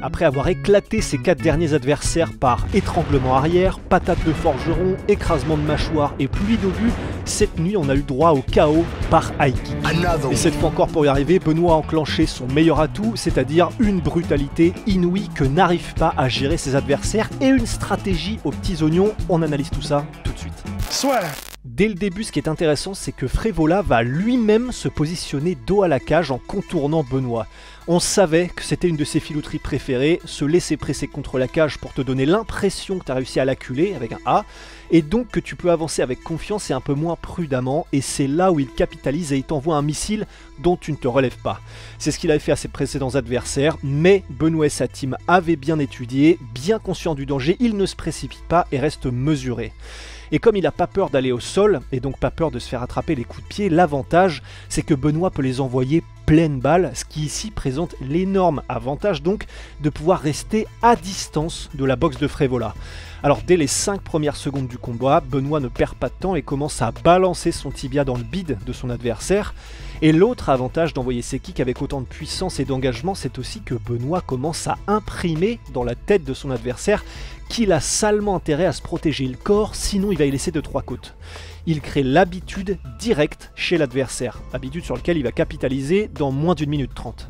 Après avoir éclaté ses 4 derniers adversaires par étranglement arrière, patate de forgeron, écrasement de mâchoire et pluie d'obus, cette nuit on a eu droit au KO par high kick. Et cette fois encore pour y arriver, Benoît a enclenché son meilleur atout, c'est-à-dire une brutalité inouïe que n'arrive pas à gérer ses adversaires et une stratégie aux petits oignons. On analyse tout ça tout de suite. Dès le début, ce qui est intéressant, c'est que Frevola va lui-même se positionner dos à la cage en contournant Benoît. On savait que c'était une de ses filouteries préférées, se laisser presser contre la cage pour te donner l'impression que tu as réussi à l'acculer avec un A, et donc que tu peux avancer avec confiance et un peu moins prudemment, et c'est là où il capitalise et il t'envoie un missile dont tu ne te relèves pas. C'est ce qu'il avait fait à ses précédents adversaires, mais Benoît et sa team avaient bien étudié, bien conscient du danger, il ne se précipite pas et reste mesuré. Et comme il n'a pas peur d'aller au sol, et donc pas peur de se faire attraper les coups de pied, l'avantage, c'est que Benoît peut les envoyer pleine balle, ce qui ici présente l'énorme avantage donc de pouvoir rester à distance de la boxe de Frevola. Alors dès les 5 premières secondes du combat, Benoît ne perd pas de temps et commence à balancer son tibia dans le bide de son adversaire. Et l'autre avantage d'envoyer ses kicks avec autant de puissance et d'engagement, c'est aussi que Benoît commence à imprimer dans la tête de son adversaire qu'il a salement intérêt à se protéger le corps, sinon il va y laisser 2-3 côtes. Il crée l'habitude directe chez l'adversaire, habitude sur laquelle il va capitaliser dans moins d'1 minute 30.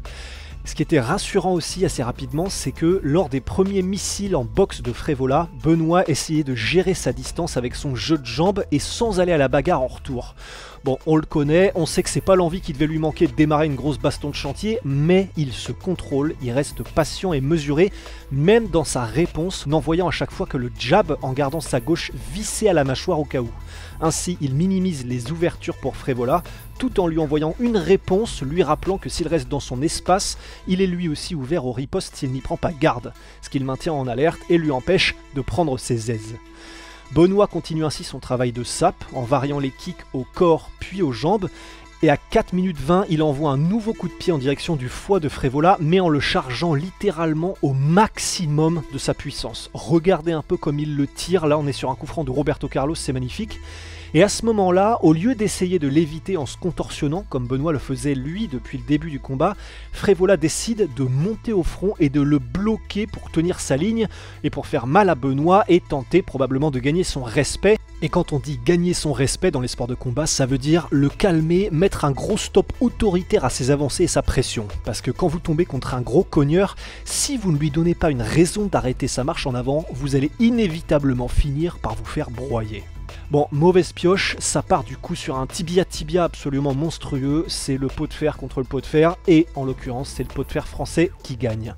Ce qui était rassurant aussi assez rapidement, c'est que lors des premiers missiles en boxe de Frevola, Benoît essayait de gérer sa distance avec son jeu de jambes et sans aller à la bagarre en retour. Bon, on le connaît, on sait que c'est pas l'envie qui devait lui manquer de démarrer une grosse baston de chantier, mais il se contrôle, il reste patient et mesuré, même dans sa réponse, n'envoyant à chaque fois que le jab en gardant sa gauche vissée à la mâchoire au cas où. Ainsi, il minimise les ouvertures pour Frevola, tout en lui envoyant une réponse, lui rappelant que s'il reste dans son espace, il est lui aussi ouvert au riposte s'il n'y prend pas garde, ce qui le maintient en alerte et lui empêche de prendre ses aises. Benoît continue ainsi son travail de sape en variant les kicks au corps puis aux jambes, et à 4 minutes 20, il envoie un nouveau coup de pied en direction du foie de Frevola, mais en le chargeant littéralement au maximum de sa puissance. Regardez un peu comme il le tire, là on est sur un coup franc de Roberto Carlos, c'est magnifique. Et à ce moment-là, au lieu d'essayer de l'éviter en se contorsionnant, comme Benoît le faisait lui depuis le début du combat, Frevola décide de monter au front et de le bloquer pour tenir sa ligne et pour faire mal à Benoît et tenter probablement de gagner son respect. Et quand on dit gagner son respect dans les sports de combat, ça veut dire le calmer, mettre un gros stop autoritaire à ses avancées et sa pression. Parce que quand vous tombez contre un gros cogneur, si vous ne lui donnez pas une raison d'arrêter sa marche en avant, vous allez inévitablement finir par vous faire broyer. Bon, mauvaise pioche, ça part du coup sur un tibia absolument monstrueux, c'est le pot de fer contre le pot de fer, et en l'occurrence c'est le pot de fer français qui gagne.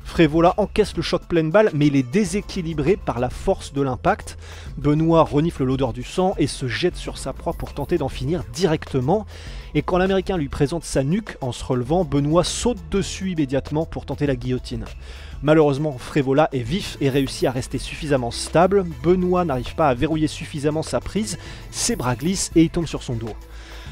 Frevola encaisse le choc pleine balle, mais il est déséquilibré par la force de l'impact. Benoît renifle l'odeur du sang et se jette sur sa proie pour tenter d'en finir directement. Et quand l'Américain lui présente sa nuque en se relevant, Benoît saute dessus immédiatement pour tenter la guillotine. Malheureusement, Frevola est vif et réussit à rester suffisamment stable. Benoît n'arrive pas à verrouiller suffisamment sa prise, ses bras glissent et il tombe sur son dos.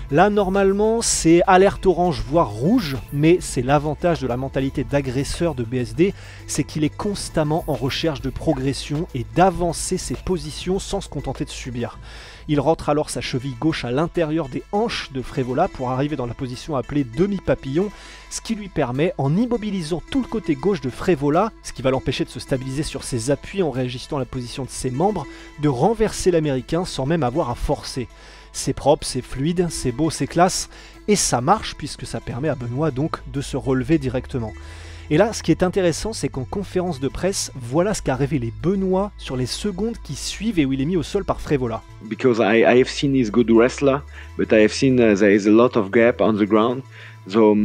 Là, normalement, c'est alerte orange, voire rouge, mais c'est l'avantage de la mentalité d'agresseur de BSD, c'est qu'il est constamment en recherche de progression et d'avancer ses positions sans se contenter de subir. Il rentre alors sa cheville gauche à l'intérieur des hanches de Frevola pour arriver dans la position appelée demi-papillon, ce qui lui permet, en immobilisant tout le côté gauche de Frevola, ce qui va l'empêcher de se stabiliser sur ses appuis en réajustant la position de ses membres, de renverser l'Américain sans même avoir à forcer. C'est propre, c'est fluide, c'est beau, c'est classe, et ça marche puisque ça permet à Benoît donc de se relever directement. Et là, ce qui est intéressant, c'est qu'en conférence de presse, voilà ce qu'a révélé Benoît sur les secondes qui suivent et où il est mis au sol par Frevola. Because I have seen he's good wrestler, but I have seen there is a lot of gap on the ground. So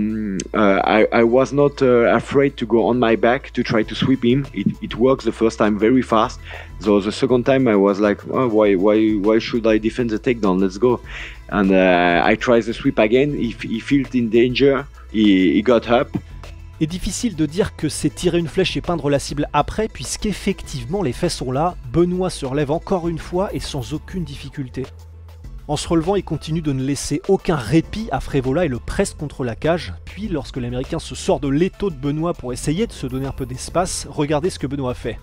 I was not afraid to go on my back to try to sweep him. It works the first time very fast. So the second time I was like, oh, why should I defend the takedown? Let's go. And I tried the sweep again. He felt in danger. He got up. Et difficile de dire que c'est tirer une flèche et peindre la cible après, puisqu'effectivement les faits sont là. Benoît se relève encore une fois et sans aucune difficulté. En se relevant, il continue de ne laisser aucun répit à Frevola et le presse contre la cage. Puis, lorsque l'Américain se sort de l'étau de Benoît pour essayer de se donner un peu d'espace, regardez ce que Benoît fait.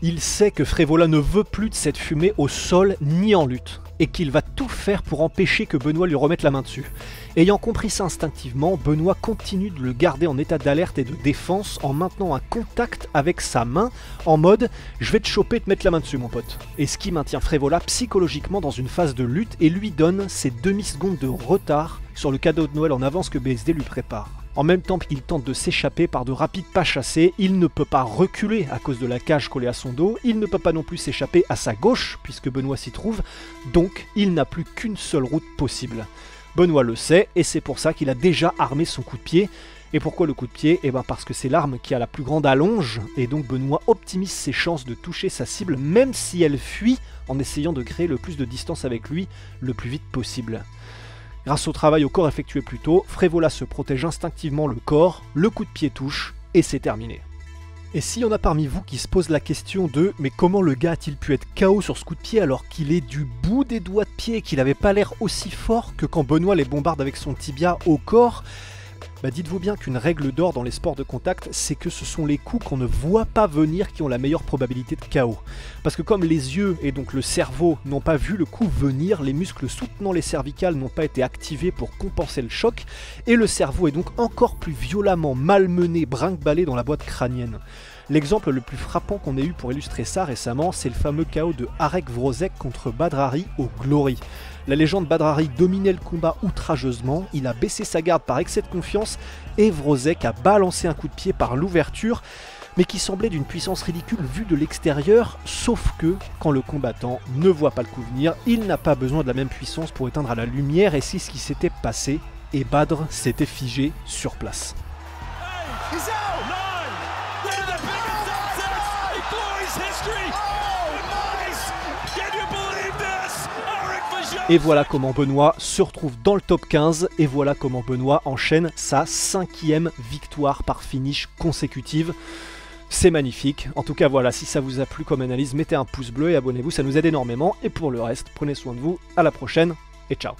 Il sait que Frevola ne veut plus de cette fumée au sol ni en lutte. et qu'il va tout faire pour empêcher que Benoît lui remette la main dessus. Ayant compris ça instinctivement, Benoît continue de le garder en état d'alerte et de défense en maintenant un contact avec sa main en mode « je vais te choper et te mettre la main dessus mon pote ». Et ce qui maintient Frévola psychologiquement dans une phase de lutte et lui donne ces demi-secondes de retard sur le cadeau de Noël en avance que BSD lui prépare. En même temps qu'il tente de s'échapper par de rapides pas chassés, il ne peut pas reculer à cause de la cage collée à son dos, il ne peut pas non plus s'échapper à sa gauche puisque Benoît s'y trouve, donc il n'a plus qu'une seule route possible. Benoît le sait et c'est pour ça qu'il a déjà armé son coup de pied. Et pourquoi le coup de pied ? Eh bien parce que c'est l'arme qui a la plus grande allonge et donc Benoît optimise ses chances de toucher sa cible même si elle fuit en essayant de créer le plus de distance avec lui le plus vite possible. Grâce au travail au corps effectué plus tôt, Frévola se protège instinctivement le corps, le coup de pied touche, et c'est terminé. Et s'il y en a parmi vous qui se posent la question de « mais comment le gars a-t-il pu être KO sur ce coup de pied alors qu'il est du bout des doigts de pied et qu'il n'avait pas l'air aussi fort que quand Benoît les bombarde avec son tibia au corps ?» Bah dites-vous bien qu'une règle d'or dans les sports de contact, c'est que ce sont les coups qu'on ne voit pas venir qui ont la meilleure probabilité de KO. Parce que comme les yeux et donc le cerveau n'ont pas vu le coup venir, les muscles soutenant les cervicales n'ont pas été activés pour compenser le choc, et le cerveau est donc encore plus violemment malmené, brinque-ballé dans la boîte crânienne. L'exemple le plus frappant qu'on ait eu pour illustrer ça récemment, c'est le fameux KO de Arek Wrozek contre Badrari au Glory. La légende Badrari dominait le combat outrageusement, il a baissé sa garde par excès de confiance et Wrozek a balancé un coup de pied par l'ouverture, mais qui semblait d'une puissance ridicule vue de l'extérieur, sauf que, quand le combattant ne voit pas le coup venir, il n'a pas besoin de la même puissance pour éteindre à la lumière et c'est ce qui s'était passé, et Badr s'était figé sur place. Et voilà comment Benoît se retrouve dans le top 15, et voilà comment Benoît enchaîne sa 5e victoire par finish consécutive. C'est magnifique. En tout cas voilà, si ça vous a plu comme analyse, mettez un pouce bleu et abonnez-vous, ça nous aide énormément. Et pour le reste, prenez soin de vous, à la prochaine, et ciao.